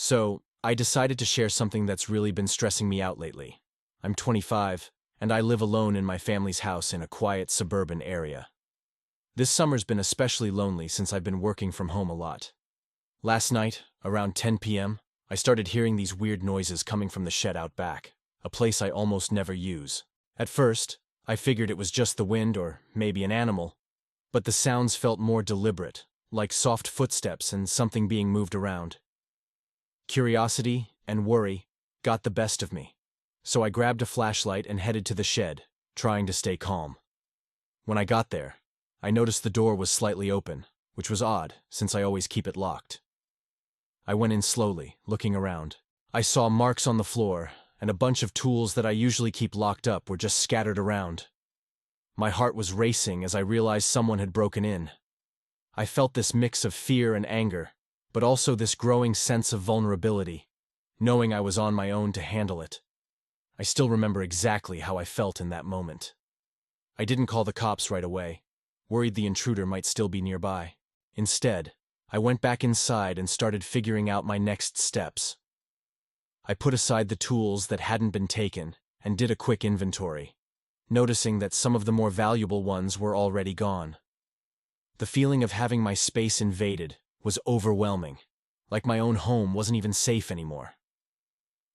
So, I decided to share something that's really been stressing me out lately. I'm 25, and I live alone in my family's house in a quiet suburban area. This summer's been especially lonely since I've been working from home a lot. Last night, around 10 p.m., I started hearing these weird noises coming from the shed out back, a place I almost never use. At first, I figured it was just the wind or maybe an animal, but the sounds felt more deliberate, like soft footsteps and something being moved around. Curiosity and worry got the best of me, so I grabbed a flashlight and headed to the shed, trying to stay calm. When I got there, I noticed the door was slightly open, which was odd since I always keep it locked. I went in slowly, looking around. I saw marks on the floor, and a bunch of tools that I usually keep locked up were just scattered around. My heart was racing as I realized someone had broken in. I felt this mix of fear and anger, but also this growing sense of vulnerability, knowing I was on my own to handle it. I still remember exactly how I felt in that moment. I didn't call the cops right away, worried the intruder might still be nearby. Instead, I went back inside and started figuring out my next steps. I put aside the tools that hadn't been taken and did a quick inventory, noticing that some of the more valuable ones were already gone. The feeling of having my space invaded was overwhelming, like my own home wasn't even safe anymore.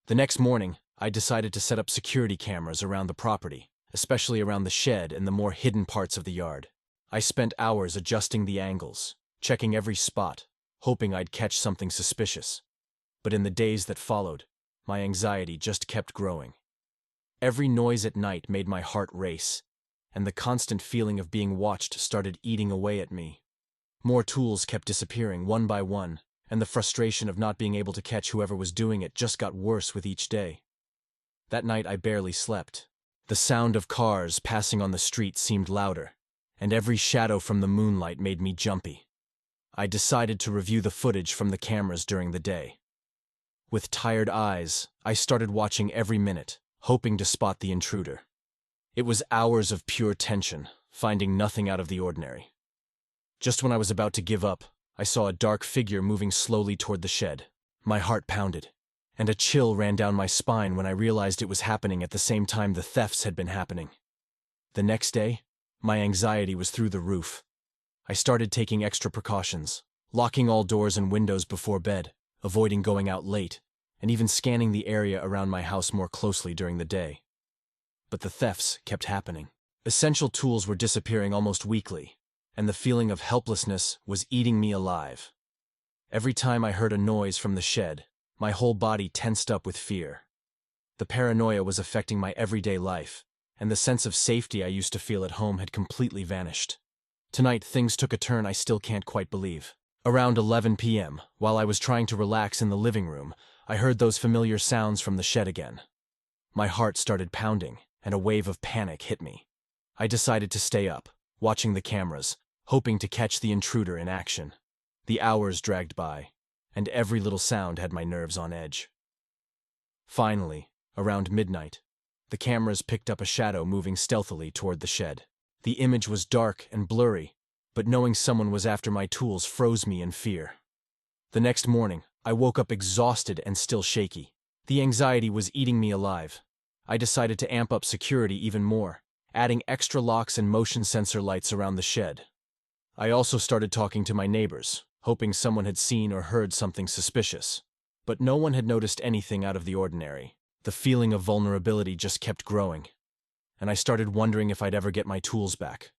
The next morning, I decided to set up security cameras around the property, especially around the shed and the more hidden parts of the yard. I spent hours adjusting the angles, checking every spot, hoping I'd catch something suspicious. But in the days that followed, my anxiety just kept growing. Every noise at night made my heart race, and the constant feeling of being watched started eating away at me. More tools kept disappearing one by one, and the frustration of not being able to catch whoever was doing it just got worse with each day. That night I barely slept. The sound of cars passing on the street seemed louder, and every shadow from the moonlight made me jumpy. I decided to review the footage from the cameras during the day. With tired eyes, I started watching every minute, hoping to spot the intruder. It was hours of pure tension, finding nothing out of the ordinary. Just when I was about to give up, I saw a dark figure moving slowly toward the shed. My heart pounded, and a chill ran down my spine when I realized it was happening at the same time the thefts had been happening. The next day, my anxiety was through the roof. I started taking extra precautions, locking all doors and windows before bed, avoiding going out late, and even scanning the area around my house more closely during the day. But the thefts kept happening. Essential tools were disappearing almost weekly, and the feeling of helplessness was eating me alive. Every time I heard a noise from the shed, my whole body tensed up with fear. The paranoia was affecting my everyday life, and the sense of safety I used to feel at home had completely vanished. Tonight, things took a turn I still can't quite believe. Around 11 p.m., while I was trying to relax in the living room, I heard those familiar sounds from the shed again. My heart started pounding, and a wave of panic hit me. I decided to stay up, watching the cameras, hoping to catch the intruder in action. The hours dragged by, and every little sound had my nerves on edge. Finally, around midnight, the cameras picked up a shadow moving stealthily toward the shed. The image was dark and blurry, but knowing someone was after my tools froze me in fear. The next morning, I woke up exhausted and still shaky. The anxiety was eating me alive. I decided to amp up security even more, adding extra locks and motion sensor lights around the shed. I also started talking to my neighbors, hoping someone had seen or heard something suspicious. But no one had noticed anything out of the ordinary. The feeling of vulnerability just kept growing, and I started wondering if I'd ever get my tools back,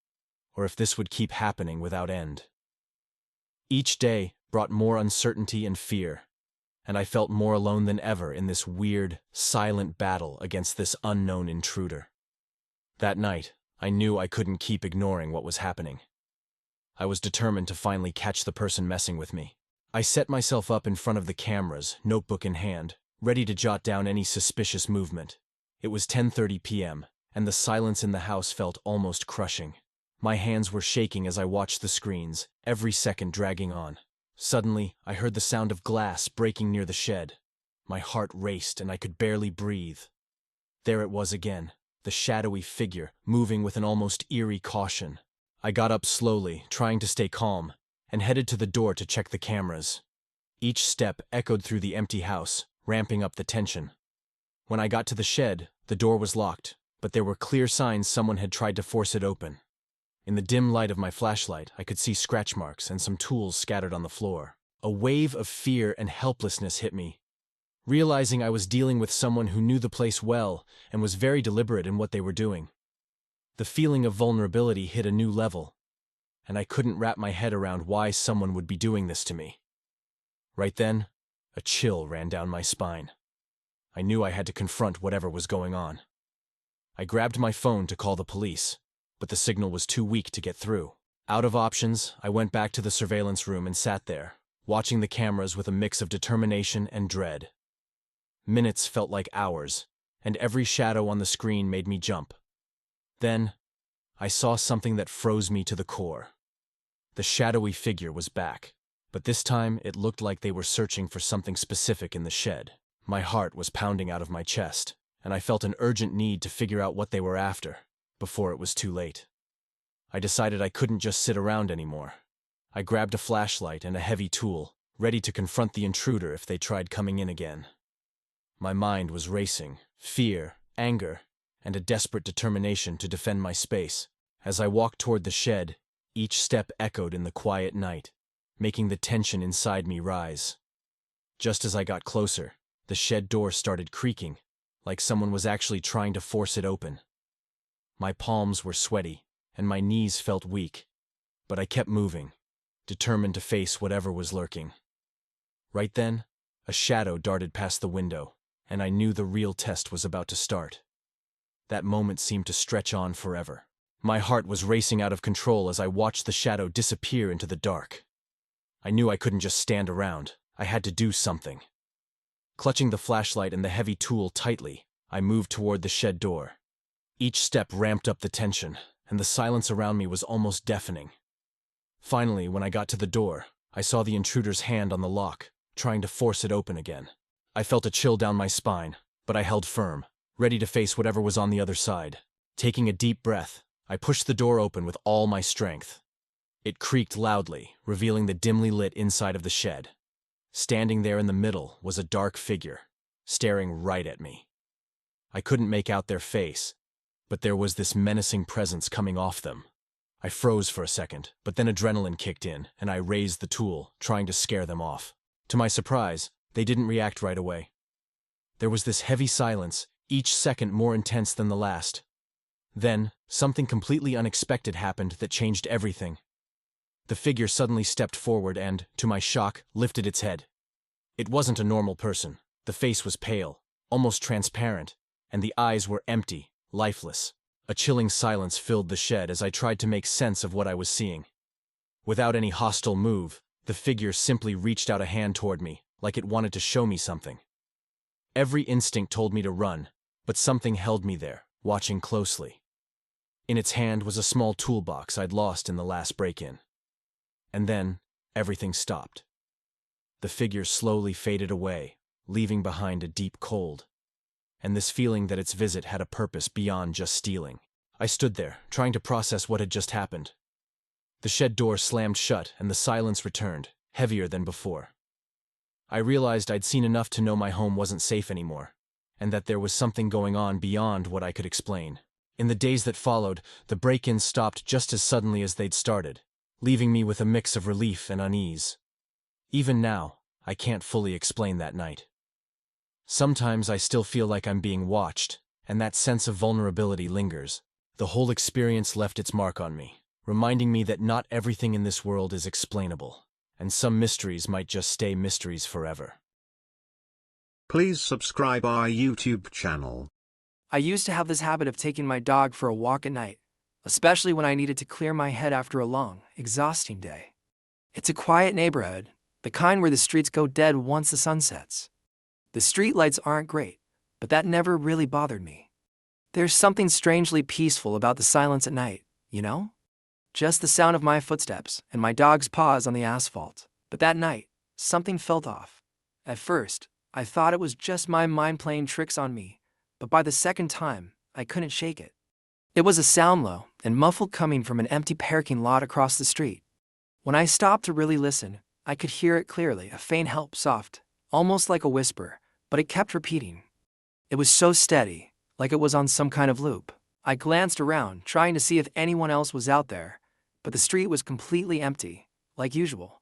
or if this would keep happening without end. Each day brought more uncertainty and fear, and I felt more alone than ever in this weird, silent battle against this unknown intruder. That night, I knew I couldn't keep ignoring what was happening. I was determined to finally catch the person messing with me. I set myself up in front of the cameras, notebook in hand, ready to jot down any suspicious movement. It was 10:30 p.m., and the silence in the house felt almost crushing. My hands were shaking as I watched the screens, every second dragging on. Suddenly, I heard the sound of glass breaking near the shed. My heart raced and I could barely breathe. There it was again, the shadowy figure, moving with an almost eerie caution. I got up slowly, trying to stay calm, and headed to the door to check the cameras. Each step echoed through the empty house, ramping up the tension. When I got to the shed, the door was locked, but there were clear signs someone had tried to force it open. In the dim light of my flashlight, I could see scratch marks and some tools scattered on the floor. A wave of fear and helplessness hit me, realizing I was dealing with someone who knew the place well and was very deliberate in what they were doing. The feeling of vulnerability hit a new level, and I couldn't wrap my head around why someone would be doing this to me. Right then, a chill ran down my spine. I knew I had to confront whatever was going on. I grabbed my phone to call the police, but the signal was too weak to get through. Out of options, I went back to the surveillance room and sat there, watching the cameras with a mix of determination and dread. Minutes felt like hours, and every shadow on the screen made me jump. Then, I saw something that froze me to the core. The shadowy figure was back, but this time it looked like they were searching for something specific in the shed. My heart was pounding out of my chest, and I felt an urgent need to figure out what they were after, before it was too late. I decided I couldn't just sit around anymore. I grabbed a flashlight and a heavy tool, ready to confront the intruder if they tried coming in again. My mind was racing, fear, anger, and a desperate determination to defend my space. As I walked toward the shed, each step echoed in the quiet night, making the tension inside me rise. Just as I got closer, the shed door started creaking, like someone was actually trying to force it open. My palms were sweaty, and my knees felt weak, but I kept moving, determined to face whatever was lurking. Right then, a shadow darted past the window, and I knew the real test was about to start. That moment seemed to stretch on forever. My heart was racing out of control as I watched the shadow disappear into the dark. I knew I couldn't just stand around. I had to do something. Clutching the flashlight and the heavy tool tightly, I moved toward the shed door. Each step ramped up the tension, and the silence around me was almost deafening. Finally, when I got to the door, I saw the intruder's hand on the lock, trying to force it open again. I felt a chill down my spine, but I held firm, ready to face whatever was on the other side. Taking a deep breath, I pushed the door open with all my strength. It creaked loudly, revealing the dimly lit inside of the shed. Standing there in the middle was a dark figure, staring right at me. I couldn't make out their face, but there was this menacing presence coming off them. I froze for a second, but then adrenaline kicked in, and I raised the tool, trying to scare them off. To my surprise, they didn't react right away. There was this heavy silence, each second more intense than the last. Then, something completely unexpected happened that changed everything. The figure suddenly stepped forward and, to my shock, lifted its head. It wasn't a normal person. The face was pale, almost transparent, and the eyes were empty, lifeless. A chilling silence filled the shed as I tried to make sense of what I was seeing. Without any hostile move, the figure simply reached out a hand toward me, like it wanted to show me something. Every instinct told me to run, but something held me there, watching closely. In its hand was a small toolbox I'd lost in the last break-in. And then, everything stopped. The figure slowly faded away, leaving behind a deep cold, and this feeling that its visit had a purpose beyond just stealing. I stood there, trying to process what had just happened. The shed door slammed shut and the silence returned, heavier than before. I realized I'd seen enough to know my home wasn't safe anymore, and that there was something going on beyond what I could explain. In the days that followed, the break-ins stopped just as suddenly as they'd started, leaving me with a mix of relief and unease. Even now, I can't fully explain that night. Sometimes I still feel like I'm being watched, and that sense of vulnerability lingers. The whole experience left its mark on me, reminding me that not everything in this world is explainable, and some mysteries might just stay mysteries forever. Please subscribe our YouTube channel. I used to have this habit of taking my dog for a walk at night, especially when I needed to clear my head after a long, exhausting day. It's a quiet neighborhood, the kind where the streets go dead once the sun sets. The streetlights aren't great, but that never really bothered me. There's something strangely peaceful about the silence at night, you know? Just the sound of my footsteps and my dog's paws on the asphalt. But that night, something felt off. At first, I thought it was just my mind playing tricks on me, but by the second time, I couldn't shake it. It was a sound low and muffled coming from an empty parking lot across the street. When I stopped to really listen, I could hear it clearly, a faint help, soft, almost like a whisper, but it kept repeating. It was so steady, like it was on some kind of loop. I glanced around, trying to see if anyone else was out there, but the street was completely empty, like usual.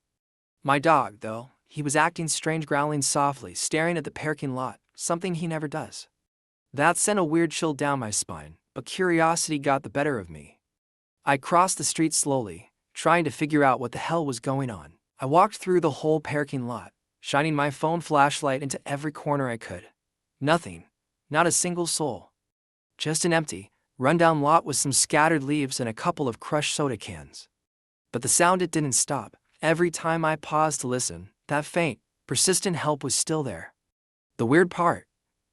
My dog, though, he was acting strange, growling softly, staring at the parking lot, something he never does. That sent a weird chill down my spine, but curiosity got the better of me. I crossed the street slowly, trying to figure out what the hell was going on. I walked through the whole parking lot, shining my phone flashlight into every corner I could. Nothing, not a single soul. Just an empty, rundown lot with some scattered leaves and a couple of crushed soda cans. But the sound, it didn't stop. Every time I paused to listen, that faint, persistent help was still there. The weird part,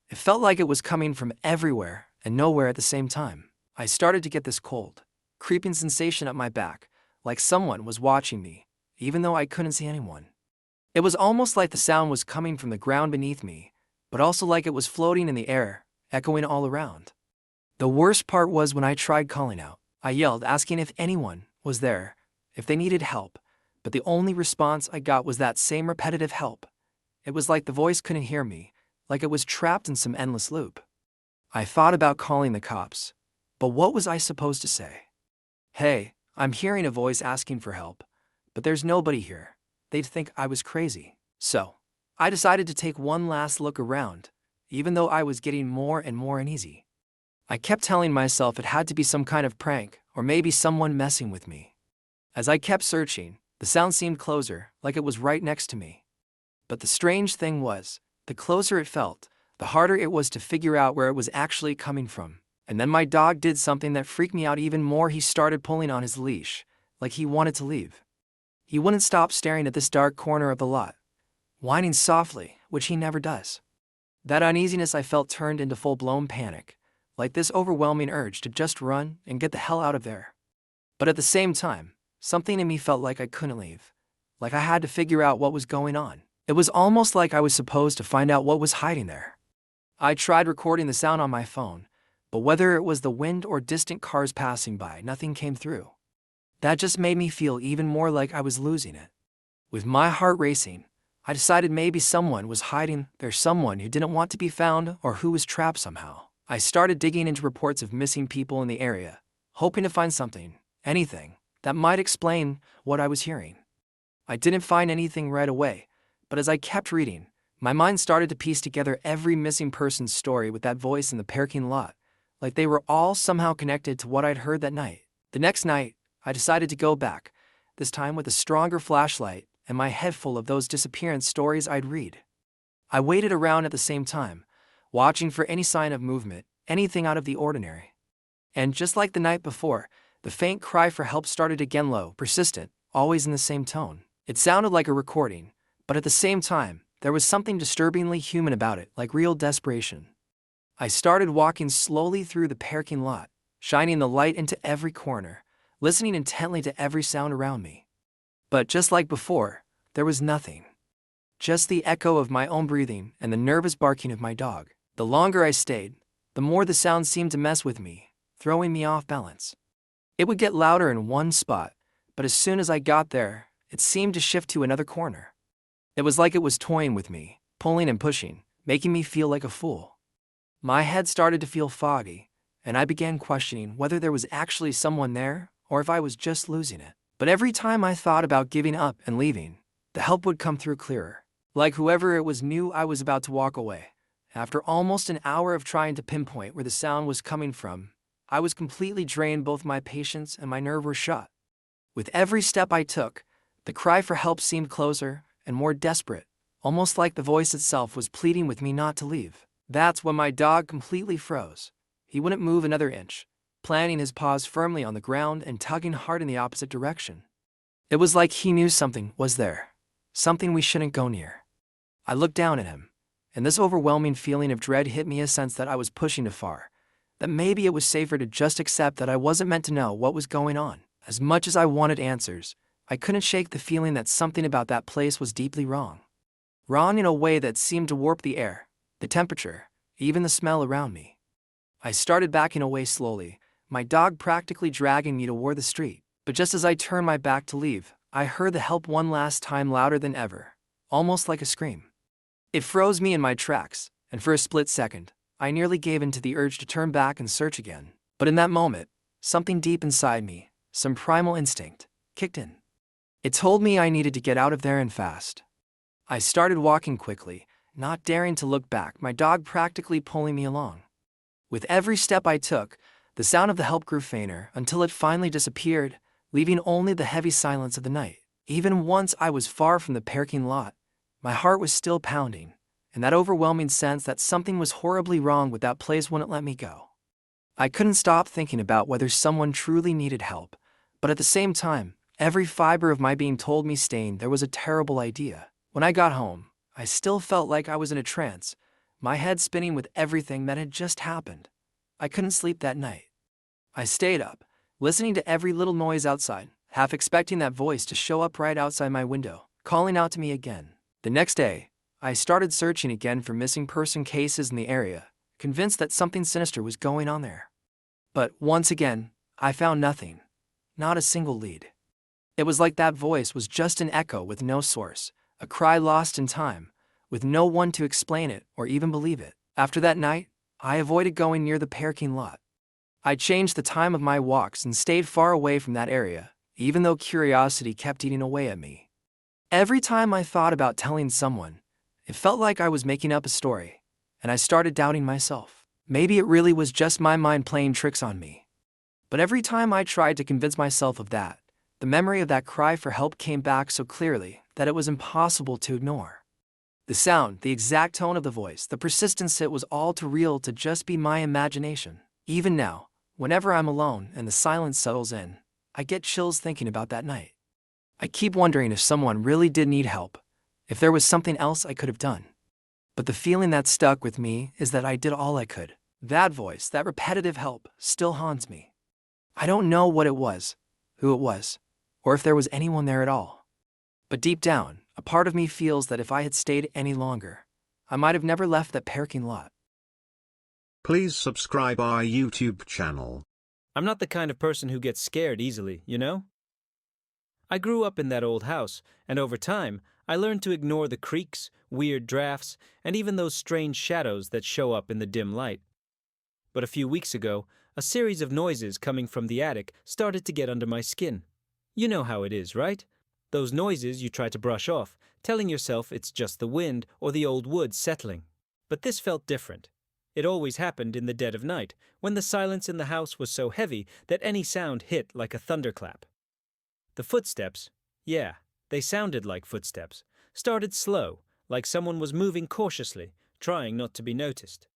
it felt like it was coming from everywhere and nowhere at the same time. I started to get this cold, creeping sensation up my back, like someone was watching me, even though I couldn't see anyone. It was almost like the sound was coming from the ground beneath me, but also like it was floating in the air, echoing all around. The worst part was when I tried calling out. I yelled, asking if anyone was there, if they needed help, but the only response I got was that same repetitive help. It was like the voice couldn't hear me, like it was trapped in some endless loop. I thought about calling the cops, but what was I supposed to say? Hey, I'm hearing a voice asking for help, but there's nobody here. They'd think I was crazy. So, I decided to take one last look around, even though I was getting more and more uneasy. I kept telling myself it had to be some kind of prank, or maybe someone messing with me. As I kept searching, the sound seemed closer, like it was right next to me. But the strange thing was, the closer it felt, the harder it was to figure out where it was actually coming from. And then my dog did something that freaked me out even more. He started pulling on his leash, like he wanted to leave. He wouldn't stop staring at this dark corner of the lot, whining softly, which he never does. That uneasiness I felt turned into full-blown panic, like this overwhelming urge to just run and get the hell out of there. But at the same time, something in me felt like I couldn't leave, like I had to figure out what was going on. It was almost like I was supposed to find out what was hiding there. I tried recording the sound on my phone, but whether it was the wind or distant cars passing by, nothing came through. That just made me feel even more like I was losing it. With my heart racing, I decided maybe someone was hiding there, someone who didn't want to be found or who was trapped somehow. I started digging into reports of missing people in the area, hoping to find something, anything, that might explain what I was hearing. I didn't find anything right away, but as I kept reading, my mind started to piece together every missing person's story with that voice in the parking lot, like they were all somehow connected to what I'd heard that night. The next night, I decided to go back, this time with a stronger flashlight and my head full of those disappearance stories I'd read. I waited around at the same time, watching for any sign of movement, anything out of the ordinary. And just like the night before, the faint cry for help started again, low, persistent, always in the same tone. It sounded like a recording, but at the same time, there was something disturbingly human about it, like real desperation. I started walking slowly through the parking lot, shining the light into every corner, listening intently to every sound around me. But just like before, there was nothing. Just the echo of my own breathing and the nervous barking of my dog. The longer I stayed, the more the sound seemed to mess with me, throwing me off balance. It would get louder in one spot, but as soon as I got there, it seemed to shift to another corner. It was like it was toying with me, pulling and pushing, making me feel like a fool. My head started to feel foggy, and I began questioning whether there was actually someone there or if I was just losing it. But every time I thought about giving up and leaving, the help would come through clearer. Like whoever it was knew I was about to walk away. After almost an hour of trying to pinpoint where the sound was coming from, I was completely drained. Both my patience and my nerve were shot. With every step I took, the cry for help seemed closer and more desperate, almost like the voice itself was pleading with me not to leave. That's when my dog completely froze. He wouldn't move another inch, planting his paws firmly on the ground and tugging hard in the opposite direction. It was like he knew something was there, something we shouldn't go near. I looked down at him, and this overwhelming feeling of dread hit me, a sense that I was pushing too far, that maybe it was safer to just accept that I wasn't meant to know what was going on. As much as I wanted answers, I couldn't shake the feeling that something about that place was deeply wrong. Wrong in a way that seemed to warp the air, the temperature, even the smell around me. I started backing away slowly, my dog practically dragging me toward the street. But just as I turned my back to leave, I heard the help one last time louder than ever, almost like a scream. It froze me in my tracks, and for a split second, I nearly gave in to the urge to turn back and search again. But in that moment, something deep inside me, some primal instinct, kicked in. It told me I needed to get out of there and fast. I started walking quickly, not daring to look back, my dog practically pulling me along. With every step I took, the sound of the help grew fainter until it finally disappeared, leaving only the heavy silence of the night. Even once I was far from the parking lot, my heart was still pounding, and that overwhelming sense that something was horribly wrong with that place wouldn't let me go. I couldn't stop thinking about whether someone truly needed help, but at the same time, every fiber of my being told me staying there was a terrible idea. When I got home, I still felt like I was in a trance, my head spinning with everything that had just happened. I couldn't sleep that night. I stayed up, listening to every little noise outside, half expecting that voice to show up right outside my window, calling out to me again. The next day, I started searching again for missing person cases in the area, convinced that something sinister was going on there. But once again, I found nothing, not a single lead. It was like that voice was just an echo with no source, a cry lost in time, with no one to explain it or even believe it. After that night, I avoided going near the parking lot. I changed the time of my walks and stayed far away from that area, even though curiosity kept eating away at me. Every time I thought about telling someone, it felt like I was making up a story, and I started doubting myself. Maybe it really was just my mind playing tricks on me. But every time I tried to convince myself of that, the memory of that cry for help came back so clearly that it was impossible to ignore. The sound, the exact tone of the voice, the persistence, it was all too real to just be my imagination. Even now, whenever I'm alone and the silence settles in, I get chills thinking about that night. I keep wondering if someone really did need help, if there was something else I could have done. But the feeling that stuck with me is that I did all I could. That voice, that repetitive help, still haunts me. I don't know what it was, who it was, or if there was anyone there at all. But deep down, a part of me feels that if I had stayed any longer, I might have never left that parking lot. Please subscribe our YouTube channel. I'm not the kind of person who gets scared easily, you know? I grew up in that old house, and over time, I learned to ignore the creaks, weird drafts, and even those strange shadows that show up in the dim light. But a few weeks ago, a series of noises coming from the attic started to get under my skin. You know how it is, right? Those noises you try to brush off, telling yourself it's just the wind or the old wood settling. But this felt different. It always happened in the dead of night, when the silence in the house was so heavy that any sound hit like a thunderclap. The footsteps, yeah, they sounded like footsteps, started slow, like someone was moving cautiously, trying not to be noticed.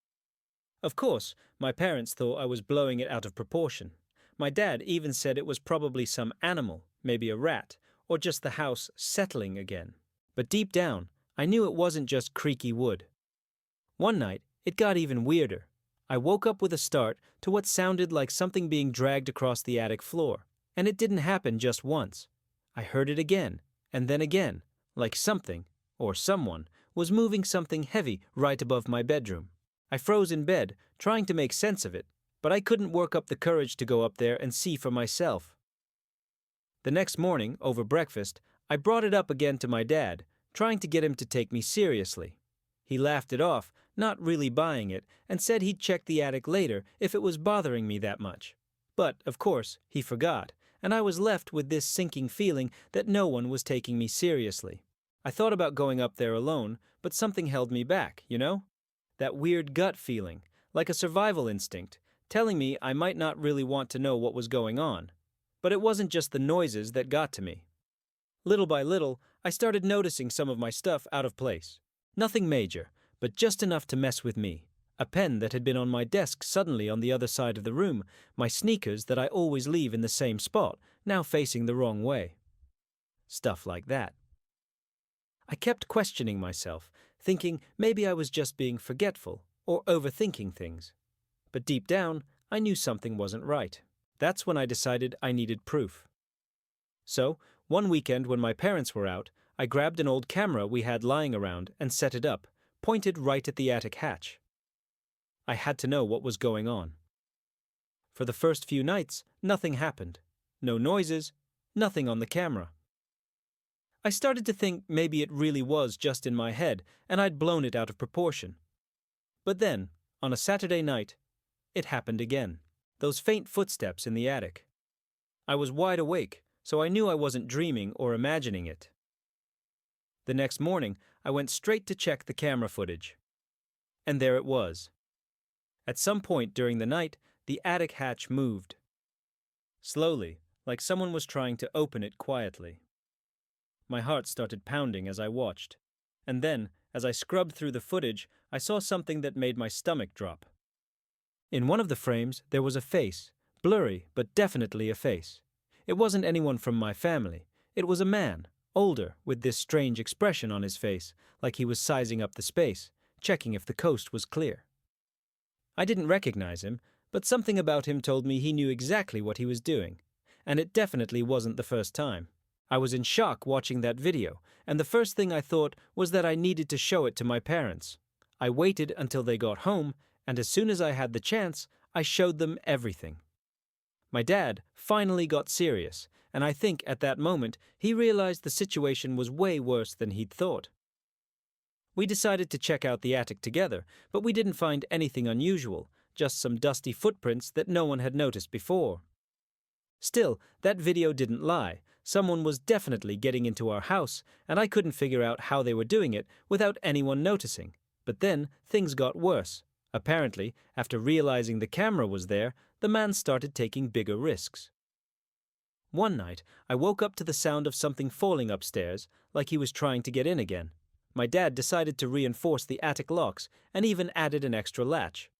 Of course, my parents thought I was blowing it out of proportion. My dad even said it was probably some animal, maybe a rat, or just the house settling again. But deep down, I knew it wasn't just creaky wood. One night, it got even weirder. I woke up with a start to what sounded like something being dragged across the attic floor. And it didn't happen just once. I heard it again, and then again, like something, or someone, was moving something heavy right above my bedroom. I froze in bed, trying to make sense of it, but I couldn't work up the courage to go up there and see for myself. The next morning, over breakfast, I brought it up again to my dad, trying to get him to take me seriously. He laughed it off, not really buying it, and said he'd check the attic later if it was bothering me that much. But, of course, he forgot, and I was left with this sinking feeling that no one was taking me seriously. I thought about going up there alone, but something held me back, you know? That weird gut feeling, like a survival instinct, telling me I might not really want to know what was going on. But it wasn't just the noises that got to me. Little by little, I started noticing some of my stuff out of place. Nothing major, but just enough to mess with me. A pen that had been on my desk suddenly on the other side of the room, my sneakers that I always leave in the same spot, now facing the wrong way. Stuff like that. I kept questioning myself, thinking maybe I was just being forgetful or overthinking things. But deep down, I knew something wasn't right. That's when I decided I needed proof. So, one weekend when my parents were out, I grabbed an old camera we had lying around and set it up, pointed right at the attic hatch. I had to know what was going on. For the first few nights, nothing happened. No noises, nothing on the camera. I started to think maybe it really was just in my head and I'd blown it out of proportion. But then, on a Saturday night, it happened again. Those faint footsteps in the attic. I was wide awake, so I knew I wasn't dreaming or imagining it. The next morning, I went straight to check the camera footage. And there it was. At some point during the night, the attic hatch moved. Slowly, like someone was trying to open it quietly. My heart started pounding as I watched. And then, as I scrubbed through the footage, I saw something that made my stomach drop. In one of the frames, there was a face, blurry, but definitely a face. It wasn't anyone from my family. It was a man, older, with this strange expression on his face, like he was sizing up the space, checking if the coast was clear. I didn't recognize him, but something about him told me he knew exactly what he was doing, and it definitely wasn't the first time. I was in shock watching that video, and the first thing I thought was that I needed to show it to my parents. I waited until they got home, and as soon as I had the chance, I showed them everything. My dad finally got serious, and I think at that moment he realized the situation was way worse than he'd thought. We decided to check out the attic together, but we didn't find anything unusual, just some dusty footprints that no one had noticed before. Still, that video didn't lie. Someone was definitely getting into our house, and I couldn't figure out how they were doing it without anyone noticing. But then things got worse. Apparently, after realizing the camera was there, the man started taking bigger risks. One night, I woke up to the sound of something falling upstairs, like he was trying to get in again. My dad decided to reinforce the attic locks and even added an extra latch.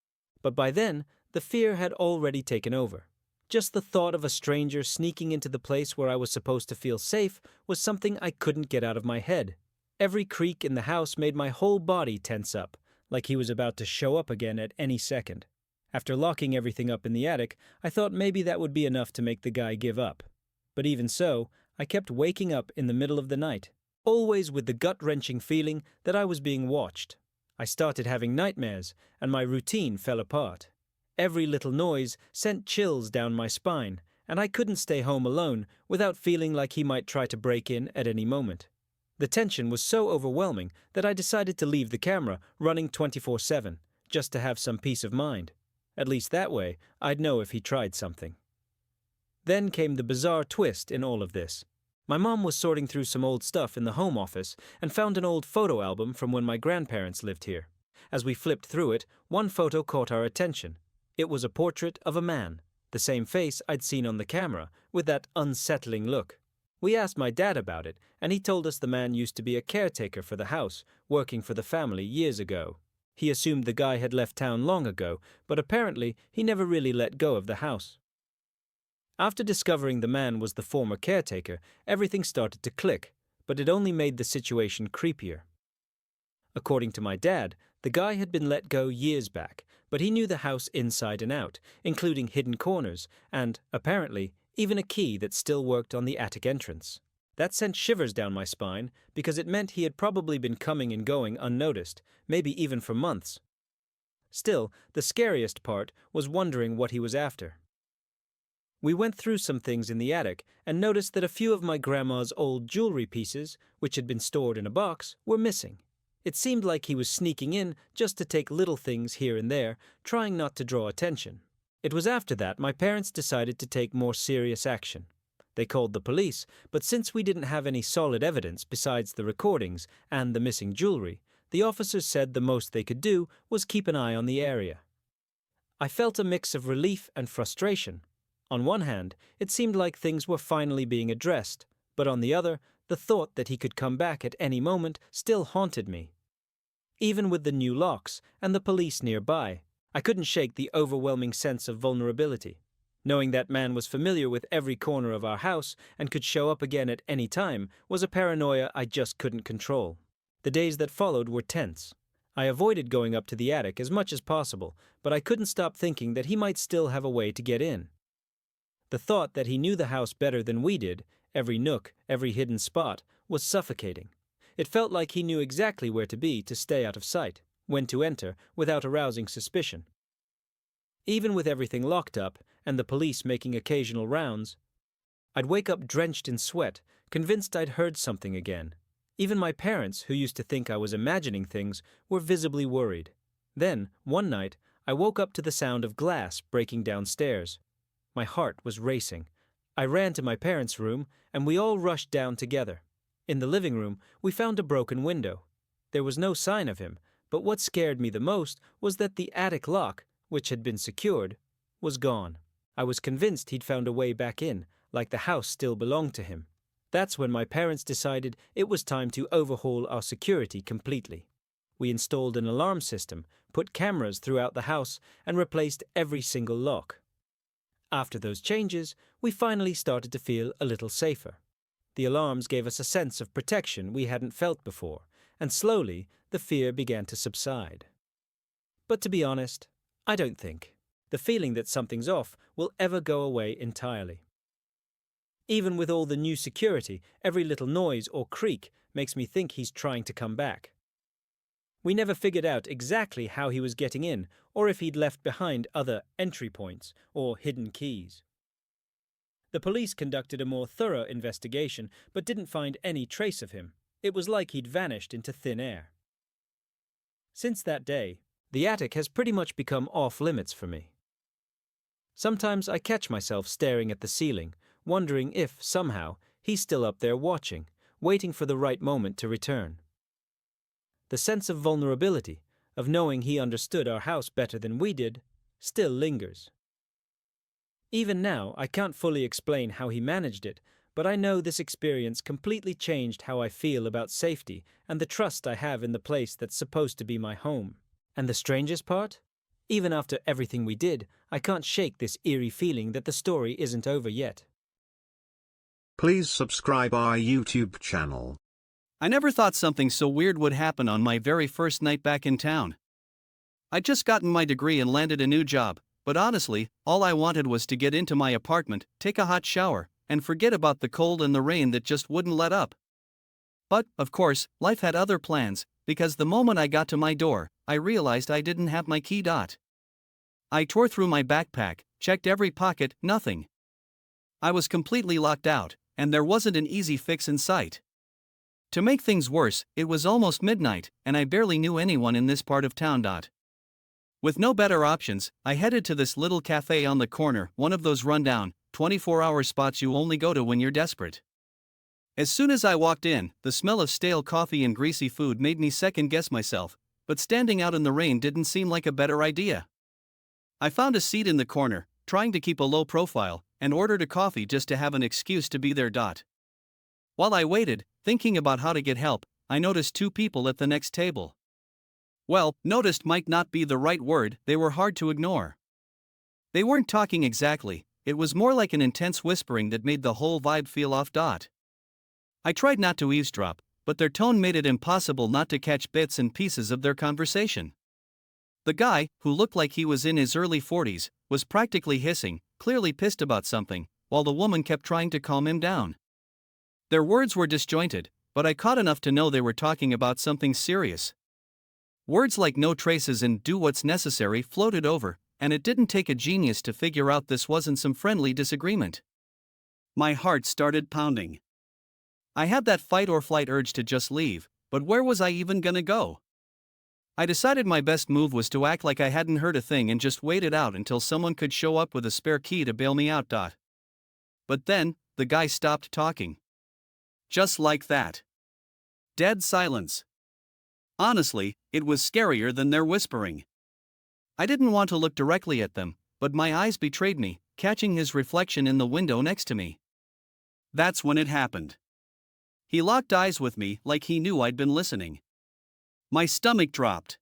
But by then, the fear had already taken over. Just the thought of a stranger sneaking into the place where I was supposed to feel safe was something I couldn't get out of my head. Every creak in the house made my whole body tense up, like he was about to show up again at any second. After locking everything up in the attic, I thought maybe that would be enough to make the guy give up. But even so, I kept waking up in the middle of the night, always with the gut-wrenching feeling that I was being watched. I started having nightmares, and my routine fell apart. Every little noise sent chills down my spine, and I couldn't stay home alone without feeling like he might try to break in at any moment. The tension was so overwhelming that I decided to leave the camera running 24/7, just to have some peace of mind. At least that way, I'd know if he tried something. Then came the bizarre twist in all of this. My mom was sorting through some old stuff in the home office and found an old photo album from when my grandparents lived here. As we flipped through it, one photo caught our attention. It was a portrait of a man, the same face I'd seen on the camera, with that unsettling look. We asked my dad about it, and he told us the man used to be a caretaker for the house, working for the family years ago. He assumed the guy had left town long ago, but apparently he never really let go of the house. After discovering the man was the former caretaker, everything started to click, but it only made the situation creepier. According to my dad, the guy had been let go years back, but he knew the house inside and out, including hidden corners, and, apparently, even a key that still worked on the attic entrance. That sent shivers down my spine, because it meant he had probably been coming and going unnoticed, maybe even for months. Still, the scariest part was wondering what he was after. We went through some things in the attic and noticed that a few of my grandma's old jewelry pieces, which had been stored in a box, were missing. It seemed like he was sneaking in just to take little things here and there, trying not to draw attention. It was after that my parents decided to take more serious action. They called the police, but since we didn't have any solid evidence besides the recordings and the missing jewelry, the officers said the most they could do was keep an eye on the area. I felt a mix of relief and frustration. On one hand, it seemed like things were finally being addressed, but on the other, the thought that he could come back at any moment still haunted me. Even with the new locks and the police nearby, I couldn't shake the overwhelming sense of vulnerability. Knowing that man was familiar with every corner of our house and could show up again at any time was a paranoia I just couldn't control. The days that followed were tense. I avoided going up to the attic as much as possible, but I couldn't stop thinking that he might still have a way to get in. The thought that he knew the house better than we did, every nook, every hidden spot, was suffocating. It felt like he knew exactly where to be to stay out of sight, when to enter without arousing suspicion. Even with everything locked up and the police making occasional rounds, I'd wake up drenched in sweat, convinced I'd heard something again. Even my parents, who used to think I was imagining things, were visibly worried. Then, one night, I woke up to the sound of glass breaking downstairs. My heart was racing. I ran to my parents' room, and we all rushed down together. In the living room, we found a broken window. There was no sign of him, but what scared me the most was that the attic lock, which had been secured, was gone. I was convinced he'd found a way back in, like the house still belonged to him. That's when my parents decided it was time to overhaul our security completely. We installed an alarm system, put cameras throughout the house, and replaced every single lock. After those changes, we finally started to feel a little safer. The alarms gave us a sense of protection we hadn't felt before, and slowly the fear began to subside. But to be honest, I don't think the feeling that something's off will ever go away entirely. Even with all the new security, every little noise or creak makes me think he's trying to come back. We never figured out exactly how he was getting in, or if he'd left behind other entry points or hidden keys. The police conducted a more thorough investigation, but didn't find any trace of him. It was like he'd vanished into thin air. Since that day, the attic has pretty much become off-limits for me. Sometimes I catch myself staring at the ceiling, wondering if, somehow, he's still up there watching, waiting for the right moment to return. The sense of vulnerability, of knowing he understood our house better than we did, still lingers. Even now, I can't fully explain how he managed it, but I know this experience completely changed how I feel about safety and the trust I have in the place that's supposed to be my home. And the strangest part? Even after everything we did, I can't shake this eerie feeling that the story isn't over yet. Please subscribe our YouTube channel. I never thought something so weird would happen on my very first night back in town. I'd just gotten my degree and landed a new job, but honestly, all I wanted was to get into my apartment, take a hot shower, and forget about the cold and the rain that just wouldn't let up. But, of course, life had other plans, because the moment I got to my door, I realized I didn't have my key. I tore through my backpack, checked every pocket, nothing. I was completely locked out, and there wasn't an easy fix in sight. To make things worse, it was almost midnight, and I barely knew anyone in this part of town. With no better options, I headed to this little cafe on the corner, one of those rundown, 24-hour spots you only go to when you're desperate. As soon as I walked in, the smell of stale coffee and greasy food made me second-guess myself, but standing out in the rain didn't seem like a better idea. I found a seat in the corner, trying to keep a low profile, and ordered a coffee just to have an excuse to be there. While I waited, thinking about how to get help, I noticed two people at the next table. Well, noticed might not be the right word, they were hard to ignore. They weren't talking exactly, it was more like an intense whispering that made the whole vibe feel off. I tried not to eavesdrop, but their tone made it impossible not to catch bits and pieces of their conversation. The guy, who looked like he was in his early 40s, was practically hissing, clearly pissed about something, while the woman kept trying to calm him down. Their words were disjointed, but I caught enough to know they were talking about something serious. Words like no traces and do what's necessary floated over, and it didn't take a genius to figure out this wasn't some friendly disagreement. My heart started pounding. I had that fight or flight urge to just leave, but where was I even gonna go? I decided my best move was to act like I hadn't heard a thing and just wait it out until someone could show up with a spare key to bail me out. But then, the guy stopped talking. Just like that. Dead silence. Honestly, it was scarier than their whispering. I didn't want to look directly at them, but my eyes betrayed me, catching his reflection in the window next to me. That's when it happened. He locked eyes with me like he knew I'd been listening. My stomach dropped.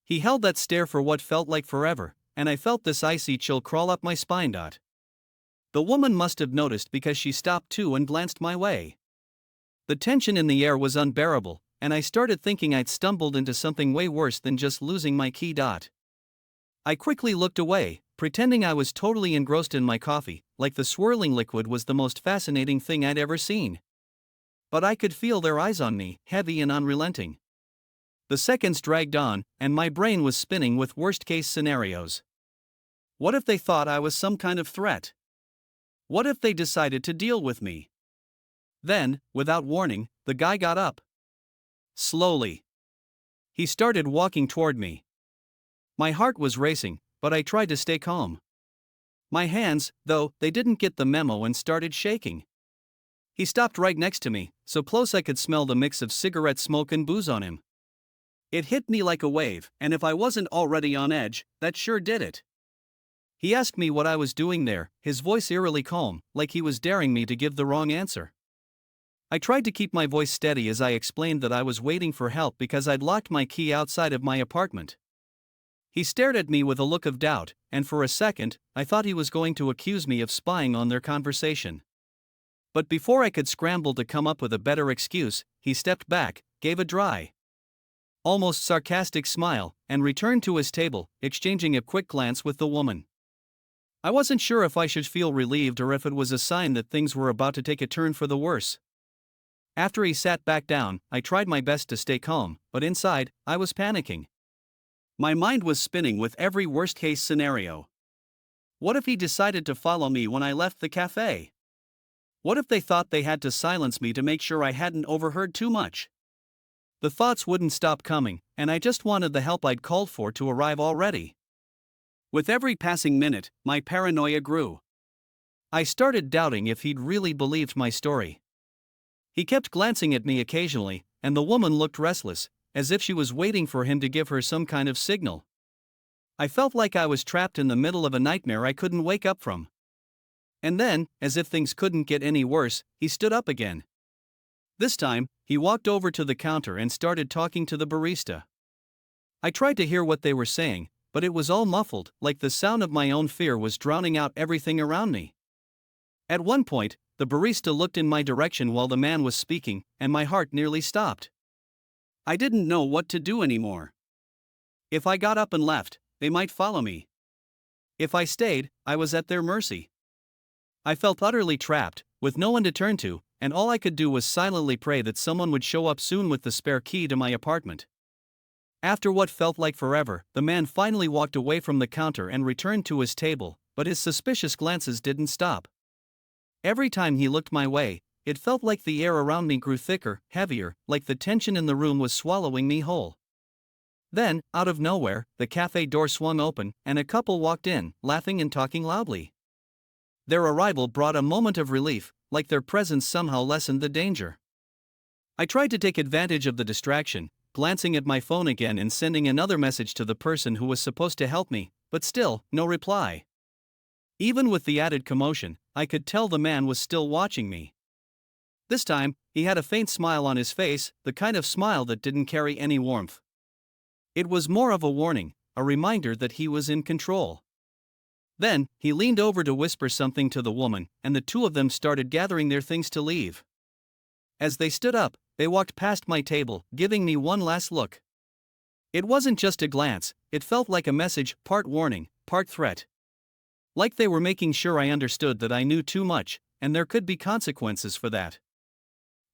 He held that stare for what felt like forever, and I felt this icy chill crawl up my spine. The woman must have noticed because she stopped too and glanced my way. The tension in the air was unbearable, and I started thinking I'd stumbled into something way worse than just losing my key. I quickly looked away, pretending I was totally engrossed in my coffee, like the swirling liquid was the most fascinating thing I'd ever seen. But I could feel their eyes on me, heavy and unrelenting. The seconds dragged on, and my brain was spinning with worst-case scenarios. What if they thought I was some kind of threat? What if they decided to deal with me? Then, without warning, the guy got up. Slowly. He started walking toward me. My heart was racing, but I tried to stay calm. My hands, though, they didn't get the memo and started shaking. He stopped right next to me, so close I could smell the mix of cigarette smoke and booze on him. It hit me like a wave, and if I wasn't already on edge, that sure did it. He asked me what I was doing there, his voice eerily calm, like he was daring me to give the wrong answer. I tried to keep my voice steady as I explained that I was waiting for help because I'd locked my key outside of my apartment. He stared at me with a look of doubt, and for a second, I thought he was going to accuse me of spying on their conversation. But before I could scramble to come up with a better excuse, he stepped back, gave a dry, almost sarcastic smile, and returned to his table, exchanging a quick glance with the woman. I wasn't sure if I should feel relieved or if it was a sign that things were about to take a turn for the worse. After he sat back down, I tried my best to stay calm, but inside, I was panicking. My mind was spinning with every worst-case scenario. What if he decided to follow me when I left the cafe? What if they thought they had to silence me to make sure I hadn't overheard too much? The thoughts wouldn't stop coming, and I just wanted the help I'd called for to arrive already. With every passing minute, my paranoia grew. I started doubting if he'd really believed my story. He kept glancing at me occasionally, and the woman looked restless, as if she was waiting for him to give her some kind of signal. I felt like I was trapped in the middle of a nightmare I couldn't wake up from. And then, as if things couldn't get any worse, he stood up again. This time, he walked over to the counter and started talking to the barista. I tried to hear what they were saying, but it was all muffled, like the sound of my own fear was drowning out everything around me. At one point, the barista looked in my direction while the man was speaking, and my heart nearly stopped. I didn't know what to do anymore. If I got up and left, they might follow me. If I stayed, I was at their mercy. I felt utterly trapped, with no one to turn to, and all I could do was silently pray that someone would show up soon with the spare key to my apartment. After what felt like forever, the man finally walked away from the counter and returned to his table, but his suspicious glances didn't stop. Every time he looked my way, it felt like the air around me grew thicker, heavier, like the tension in the room was swallowing me whole. Then, out of nowhere, the cafe door swung open, and a couple walked in, laughing and talking loudly. Their arrival brought a moment of relief, like their presence somehow lessened the danger. I tried to take advantage of the distraction, glancing at my phone again and sending another message to the person who was supposed to help me, but still, no reply. Even with the added commotion, I could tell the man was still watching me. This time, he had a faint smile on his face, the kind of smile that didn't carry any warmth. It was more of a warning, a reminder that he was in control. Then, he leaned over to whisper something to the woman, and the two of them started gathering their things to leave. As they stood up, they walked past my table, giving me one last look. It wasn't just a glance, it felt like a message, part warning, part threat. Like they were making sure I understood that I knew too much, and there could be consequences for that.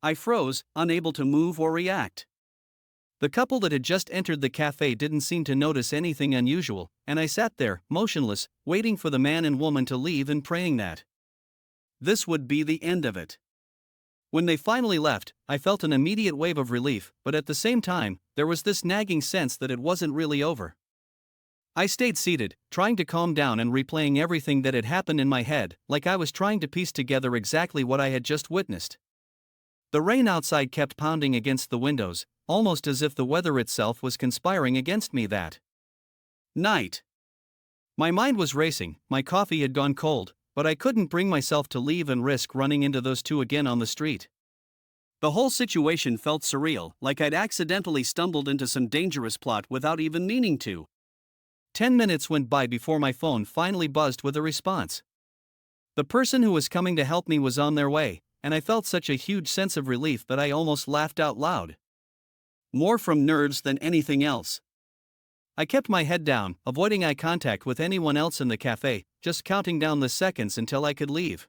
I froze, unable to move or react. The couple that had just entered the cafe didn't seem to notice anything unusual, and I sat there, motionless, waiting for the man and woman to leave and praying that this would be the end of it. When they finally left, I felt an immediate wave of relief, but at the same time, there was this nagging sense that it wasn't really over. I stayed seated, trying to calm down and replaying everything that had happened in my head, like I was trying to piece together exactly what I had just witnessed. The rain outside kept pounding against the windows, almost as if the weather itself was conspiring against me that night. My mind was racing, my coffee had gone cold, but I couldn't bring myself to leave and risk running into those two again on the street. The whole situation felt surreal, like I'd accidentally stumbled into some dangerous plot without even meaning to. 10 minutes went by before my phone finally buzzed with a response. The person who was coming to help me was on their way, and I felt such a huge sense of relief that I almost laughed out loud. More from nerves than anything else. I kept my head down, avoiding eye contact with anyone else in the cafe, just counting down the seconds until I could leave.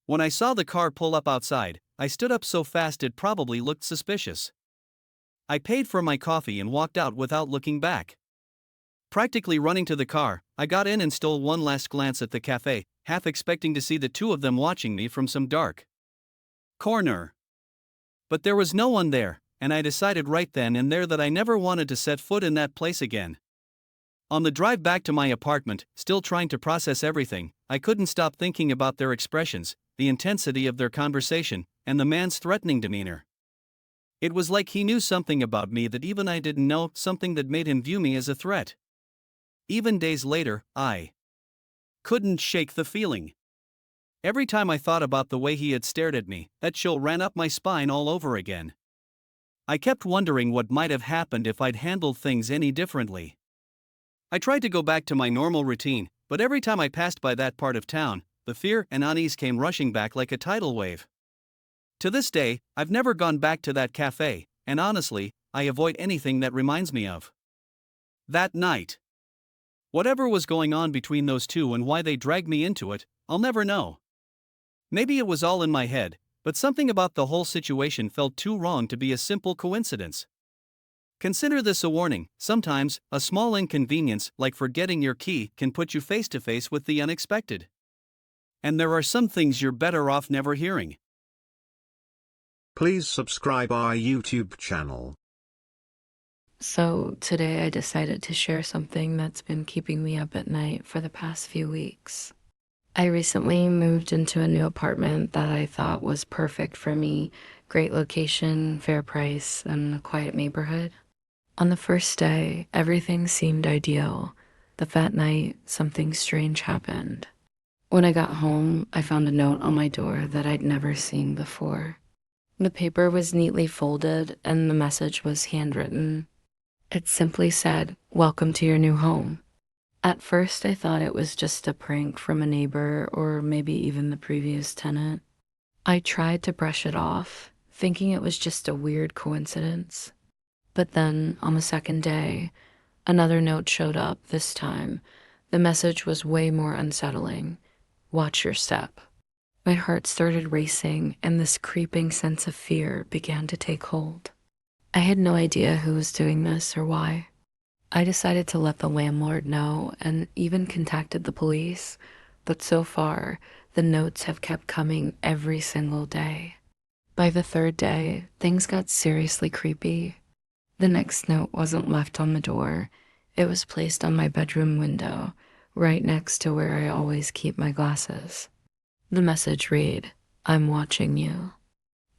When I saw the car pull up outside, I stood up so fast it probably looked suspicious. I paid for my coffee and walked out without looking back. Practically running to the car, I got in and stole one last glance at the cafe, half expecting to see the two of them watching me from some dark corner. But there was no one there, and I decided right then and there that I never wanted to set foot in that place again. On the drive back to my apartment, still trying to process everything, I couldn't stop thinking about their expressions, the intensity of their conversation, and the man's threatening demeanor. It was like he knew something about me that even I didn't know, something that made him view me as a threat. Even days later, I couldn't shake the feeling. Every time I thought about the way he had stared at me, that chill ran up my spine all over again. I kept wondering what might have happened if I'd handled things any differently. I tried to go back to my normal routine, but every time I passed by that part of town, the fear and unease came rushing back like a tidal wave. To this day, I've never gone back to that cafe, and honestly, I avoid anything that reminds me of that night. Whatever was going on between those two and why they dragged me into it, I'll never know. Maybe it was all in my head, but something about the whole situation felt too wrong to be a simple coincidence. Consider this a warning: sometimes, a small inconvenience like forgetting your key can put you face to face with the unexpected. And there are some things you're better off never hearing. Please subscribe our YouTube channel. So today I decided to share something that's been keeping me up at night for the past few weeks. I recently moved into a new apartment that I thought was perfect for me. Great location, fair price, and a quiet neighborhood. On the first day, everything seemed ideal. But that night, something strange happened. When I got home, I found a note on my door that I'd never seen before. The paper was neatly folded, and the message was handwritten. It simply said, "Welcome to your new home." At first, I thought it was just a prank from a neighbor or maybe even the previous tenant. I tried to brush it off, thinking it was just a weird coincidence. But then, on the second day, another note showed up. This time, the message was way more unsettling. "Watch your step." My heart started racing, and this creeping sense of fear began to take hold. I had no idea who was doing this or why. I decided to let the landlord know and even contacted the police, but so far, the notes have kept coming every single day. By the third day, things got seriously creepy. The next note wasn't left on the door. It was placed on my bedroom window, right next to where I always keep my glasses. The message read, "I'm watching you."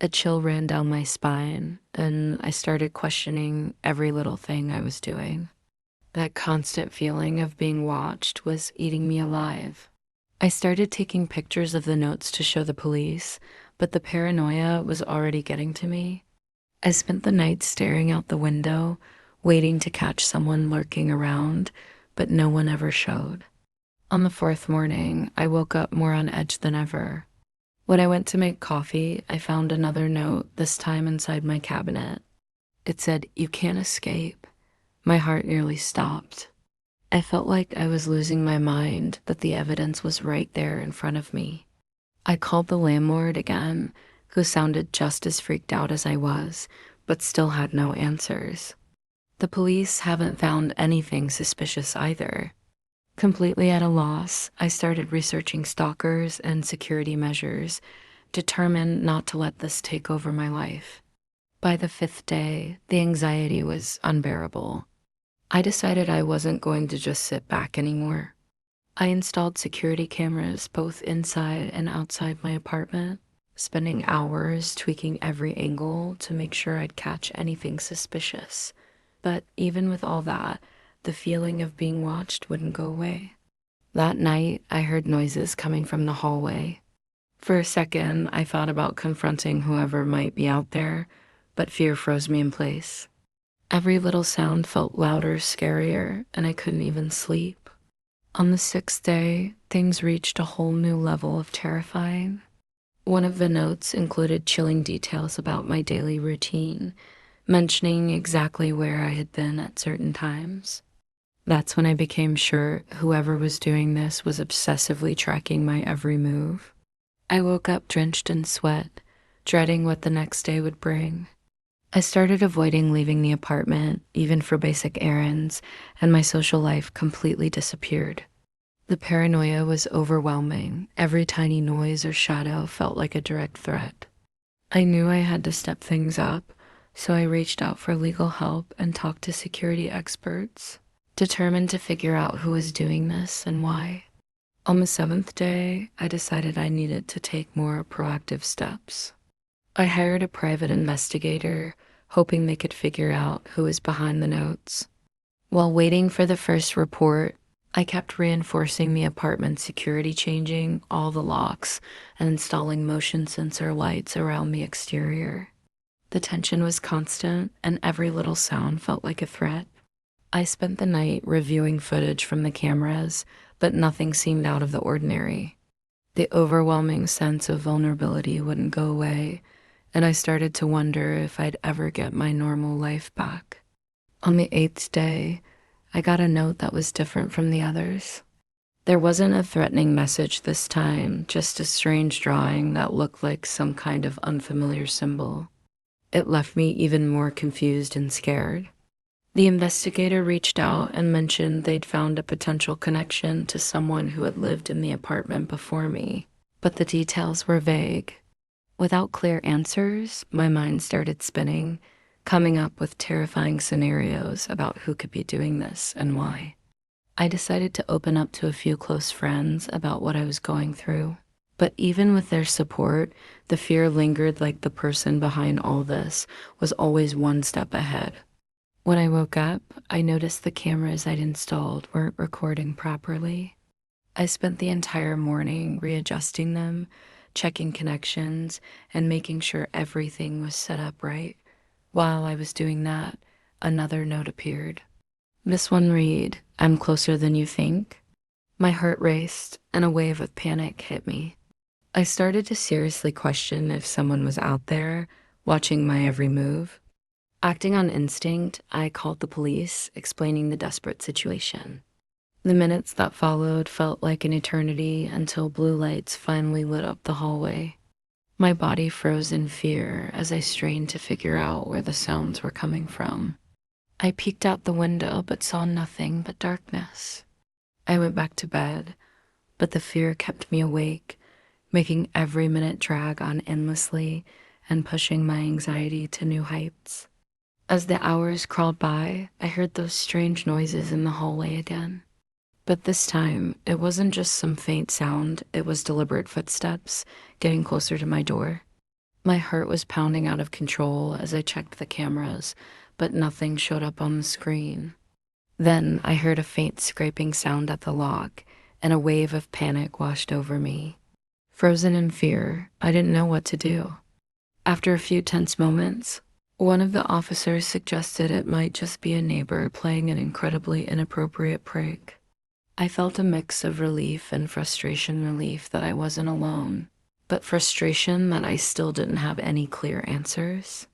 A chill ran down my spine, and I started questioning every little thing I was doing. That constant feeling of being watched was eating me alive. I started taking pictures of the notes to show the police, but the paranoia was already getting to me. I spent the night staring out the window, waiting to catch someone lurking around, but no one ever showed. On the fourth morning, I woke up more on edge than ever. When I went to make coffee, I found another note, this time inside my cabinet. It said, "You can't escape." My heart nearly stopped. I felt like I was losing my mind, but the evidence was right there in front of me. I called the landlord again, who sounded just as freaked out as I was, but still had no answers. The police haven't found anything suspicious either. Completely at a loss, I started researching stalkers and security measures, determined not to let this take over my life. By the fifth day, the anxiety was unbearable. I decided I wasn't going to just sit back anymore. I installed security cameras both inside and outside my apartment, spending hours tweaking every angle to make sure I'd catch anything suspicious. But even with all that, the feeling of being watched wouldn't go away. That night, I heard noises coming from the hallway. For a second, I thought about confronting whoever might be out there, but fear froze me in place. Every little sound felt louder, scarier, and I couldn't even sleep. On the sixth day, things reached a whole new level of terrifying. One of the notes included chilling details about my daily routine, mentioning exactly where I had been at certain times. That's when I became sure whoever was doing this was obsessively tracking my every move. I woke up drenched in sweat, dreading what the next day would bring. I started avoiding leaving the apartment, even for basic errands, and my social life completely disappeared. The paranoia was overwhelming. Every tiny noise or shadow felt like a direct threat. I knew I had to step things up, so I reached out for legal help and talked to security experts, determined to figure out who was doing this and why. On the seventh day, I decided I needed to take more proactive steps. I hired a private investigator, hoping they could figure out who was behind the notes. While waiting for the first report, I kept reinforcing the apartment security, changing all the locks and installing motion sensor lights around the exterior. The tension was constant, and every little sound felt like a threat. I spent the night reviewing footage from the cameras, but nothing seemed out of the ordinary. The overwhelming sense of vulnerability wouldn't go away, and I started to wonder if I'd ever get my normal life back. On the 8th day, I got a note that was different from the others. There wasn't a threatening message this time, just a strange drawing that looked like some kind of unfamiliar symbol. It left me even more confused and scared. The investigator reached out and mentioned they'd found a potential connection to someone who had lived in the apartment before me, but the details were vague. Without clear answers, my mind started spinning, coming up with terrifying scenarios about who could be doing this and why. I decided to open up to a few close friends about what I was going through. But even with their support, the fear lingered, like the person behind all this was always one step ahead. When I woke up, I noticed the cameras I'd installed weren't recording properly. I spent the entire morning readjusting them, checking connections, and making sure everything was set up right. While I was doing that, another note appeared. This one read, "I'm closer than you think." My heart raced, and a wave of panic hit me. I started to seriously question if someone was out there, watching my every move. Acting on instinct, I called the police, explaining the desperate situation. The minutes that followed felt like an eternity until blue lights finally lit up the hallway. My body froze in fear as I strained to figure out where the sounds were coming from. I peeked out the window but saw nothing but darkness. I went back to bed, but the fear kept me awake, making every minute drag on endlessly and pushing my anxiety to new heights. As the hours crawled by, I heard those strange noises in the hallway again. But this time, it wasn't just some faint sound, it was deliberate footsteps getting closer to my door. My heart was pounding out of control as I checked the cameras, but nothing showed up on the screen. Then I heard a faint scraping sound at the lock, and a wave of panic washed over me. Frozen in fear, I didn't know what to do. After a few tense moments, one of the officers suggested it might just be a neighbor playing an incredibly inappropriate prank. I felt a mix of relief and relief that I wasn't alone, but frustration that I still didn't have any clear answers.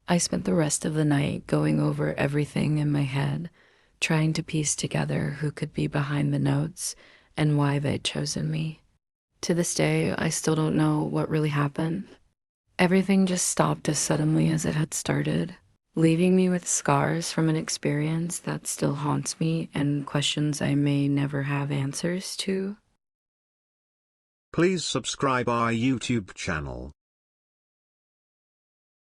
I spent the rest of the night going over everything in my head, trying to piece together who could be behind the notes and why they'd chosen me. To this day, I still don't know what really happened. Everything just stopped as suddenly as it had started, leaving me with scars from an experience that still haunts me and questions I may never have answers to. Please subscribe our YouTube channel.